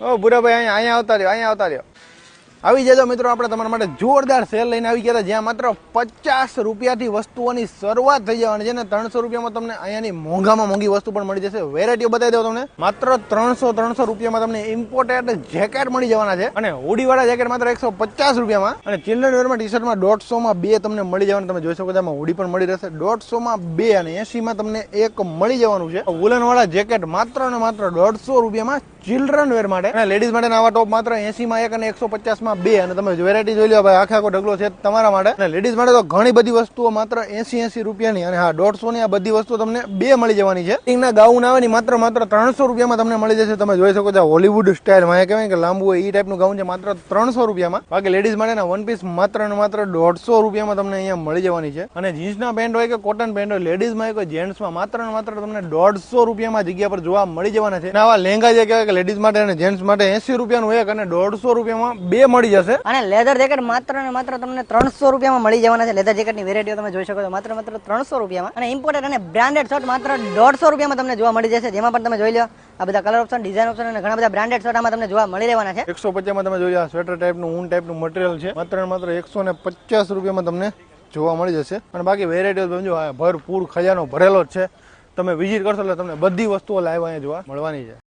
ઓ ભૂરાભાઈ અહીંયા આવતા રહ્યો આવી જજો મિત્રો, આપણે તમારા માટે જોરદાર સેલ લઈને આવી ગયા હતા, જ્યાં માત્ર 50 રૂપિયાથી વસ્તુઓની શરૂઆત થઈ જવાની છે ને 300 રૂપિયામાં તમને અહીંયાની મોંઘામાં મોંઘી વસ્તુ પણ મળી જશે. વેરાયટીઓ બતાવી દઉં તમને, માત્ર 300 રૂપિયામાં તમને ઇમ્પોર્ટેડ જેકેટ મળી જવાના છે, અને હુડીવાળા જેકેટ માત્ર 150 રૂપિયામાં, અને ચિલ્ડ્રન વેરમાં ટી શર્ટમાં 150માં 2 તમને મળી જવાના. તમે જોઈ શકો છો આમાં હુડી પણ મળી રહેશે 150માં 2, અને 80માં તમને એક મળી જવાનું છે. વુલન વાળા જેકેટ માત્ર ને માત્ર 150 રૂપિયામાં ચિલ્ડ્રન વેર માટે, અને લેડીઝ માટે આવા ટોપ માત્ર 80માં 1 અને 150માં 2, અને તમે વેરાયટી જોઈ લો ભાઈ, આખો ઢગલો છે તમારા માટે. અને લેડીઝ માટે તો ઘણી બધી વસ્તુઓ માત્ર 80 રૂપિયાની, અને હા 150 ની આ બધી વસ્તુ તમને 2 મળી જવાની છે. ના ગાઉન આવે ની માત્ર 300 રૂપિયામાં તમને મળી જશે. તમે જોઈ શકો છો હોલીવુડ સ્ટાઇલ માં કહેવાય કે લાંબુ હોય એ ટાઈપનું ગાઉન છે, માત્ર 300 રૂપિયામાં. બાકી લેડીઝ માટેના વન પીસ માત્ર ને માત્ર 150 રૂપિયામાં તમને અહીંયા મળી જવાની છે. અને જીન્સના પેન્ટ હોય કે કોટન પેન્ટ હોય, લેડીઝમાં હોય કે જેન્ટ્સમાં, માત્ર ને માત્ર તમને 150 રૂપિયામાં જગ્યા પર જોવા મળી જવાના છે. આવા લેંગા જે કહેવાય કે લેડીઝ માટે અને જેન્ટ્સ માટે 80 રૂપિયાનું એક અને 150 રૂપિયામાં 2 મળી જશે. અને લેધર જેકેટ માત્ર ને માત્ર તમને 300 રૂપિયામાં મળી જવાના છે. લેધર જેકેટની વેરાયટીઓ તમે જોઈ શકો છો માત્ર 300 રૂપિયામાં. અને ઇમ્પોર્ટેડ અને બ્રાન્ડેડ શર્ટ માત્ર 150 રૂપિયામાં તમને જોવા મળી જશે. જેમાં પણ તમે જોઈ લો આ બધા કલર ઓપ્શન, ડિઝાઇન ઓપ્શન અને ઘણા બધા બ્રાન્ડેડ શર્ટ આમાં તમને જોવા મળી રહેવાના છે. 150માં તમે જોઈ લો સ્વેટર ટાઈપનું ઊન ટાઈપનું મટીરિયલ છે, માત્ર ને માત્ર 150 રૂપિયામાં તમને જોવા મળી જશે. અને બાકી વેરાયટીઓ જો ભરપૂર ખજાનો ભરેલો જ છે. તમે વિઝિટ કરશો એટલે તમને બધી વસ્તુઓ લાઈવ અહીંયા જોવા મળવાની છે.